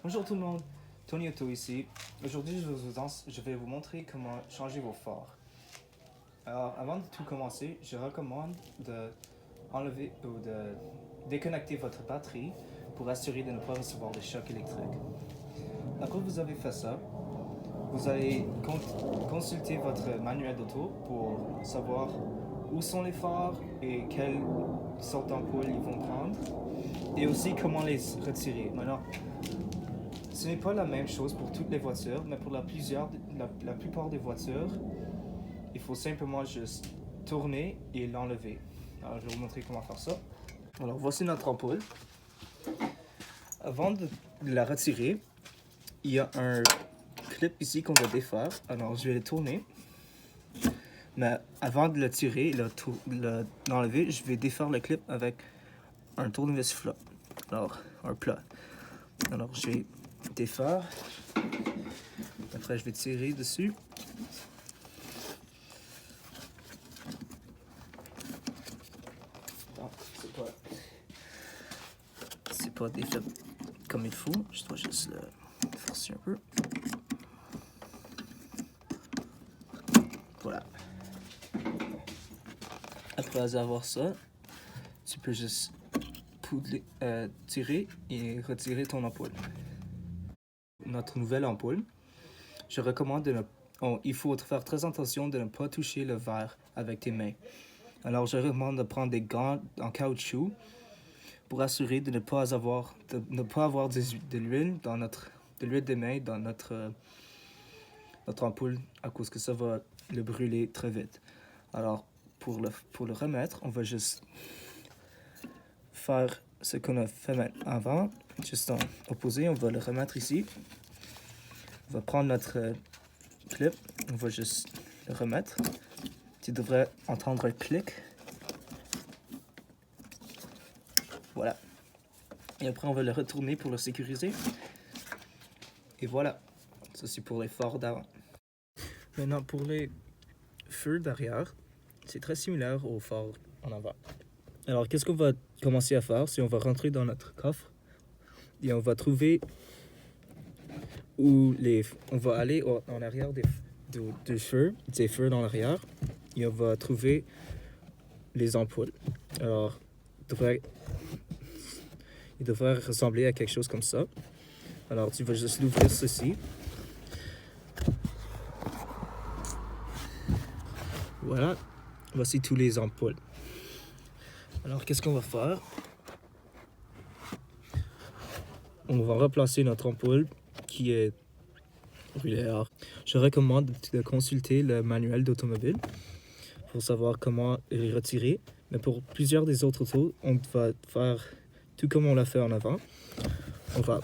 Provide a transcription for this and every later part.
Bonjour tout le monde, Tony Auto ici. Aujourd'hui, je vais vous montrer comment changer vos phares. Alors, avant de tout commencer, je recommande d'enlever ou de déconnecter votre batterie pour assurer de ne pas recevoir de choc électrique. Après que vous avez fait ça, vous allez consulter votre manuel d'auto pour savoir où sont les phares et quelle sorte d'ampoule ils vont prendre et aussi comment les retirer. Maintenant, ce n'est pas la même chose pour toutes les voitures, mais pour la plupart des voitures, il faut simplement juste tourner et l'enlever. Alors, je vais vous montrer comment faire ça. Alors, voici notre ampoule. Avant de la retirer, il y a un clip ici qu'on doit défaire. Alors, je vais le tourner. Mais avant de le tirer et l'enlever, je vais défaire le clip avec un tournevis plat. Alors, un plat. Alors, je vais défaire. Après, je vais tirer dessus. Donc, c'est pas défait comme il faut. Je dois juste le forcer un peu. Voilà. Après avoir ça, tu peux juste tirer et retirer ton ampoule. Notre nouvelle ampoule, je recommande il faut faire très attention de ne pas toucher le verre avec tes mains. Alors, je recommande de prendre des gants en caoutchouc pour assurer de ne pas avoir de l'huile des mains dans notre ampoule à cause que ça va le brûler très vite. Alors, pour le remettre, on va juste faire ce qu'on a fait avant, juste en opposé. On va le remettre ici. On va prendre notre clip, on va juste le remettre. Tu devrais entendre un clic. Voilà. Et après, on va le retourner pour le sécuriser. Et voilà. Ça, c'est pour les phares d'avant. Maintenant, pour les feux d'arrière, c'est très similaire aux phares en avant. Alors, qu'est-ce qu'on va commencer à faire? C'est on va rentrer dans notre coffre et on va trouver où on va aller en arrière des feux dans l'arrière et on va trouver les ampoules. Alors, il devrait ressembler à quelque chose comme ça. Alors, tu vas juste l'ouvrir ceci. Voilà, voici tous les ampoules. Alors, qu'est-ce qu'on va faire? On va remplacer notre ampoule qui est brûlée. Alors, je recommande de consulter le manuel d'automobile pour savoir comment les retirer. Mais pour plusieurs des autres autos, on va faire tout comme on l'a fait en avant. On va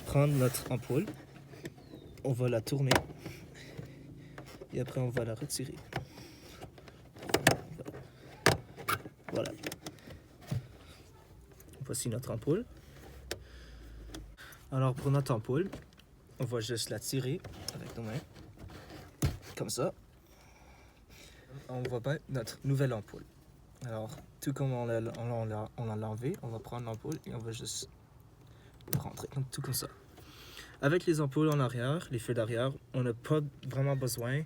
prendre notre ampoule, on va la tourner et après on va la retirer. Voilà. Voici notre ampoule. Alors pour notre ampoule, on va juste la tirer avec nos mains, comme ça. On va mettre notre nouvelle ampoule. Alors, tout comme on l'a enlevé, on va prendre l'ampoule et on va juste le rentrer, tout comme ça. Avec les ampoules en arrière, les feux d'arrière, on n'a pas vraiment besoin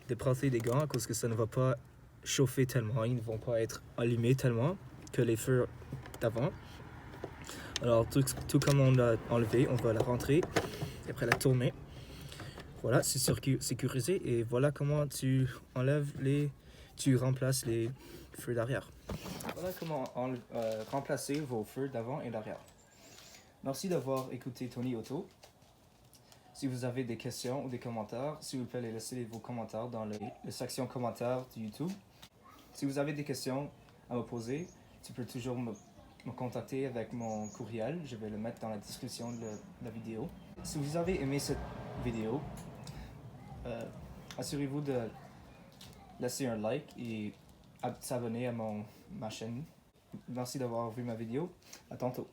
de porter des gants à cause que ça ne va pas chauffer tellement, ils ne vont pas être allumés tellement que les feux d'avant. Alors, tout comme on l'a enlevé, on va la rentrer et après la tourner. Voilà, c'est sécurisé et voilà comment tu remplaces les feux d'arrière. Voilà comment remplacer vos feux d'avant et d'arrière. Merci d'avoir écouté Tony Auto. Si vous avez des questions ou des commentaires, s'il vous plaît, laissez vos commentaires dans la section commentaires de YouTube. Si vous avez des questions à me poser, tu peux toujours me contacter avec mon courriel. Je vais le mettre dans la description de la vidéo. Si vous avez aimé cette vidéo, assurez-vous de laisser un like et s'abonner à ma chaîne. Merci d'avoir vu ma vidéo. À tantôt.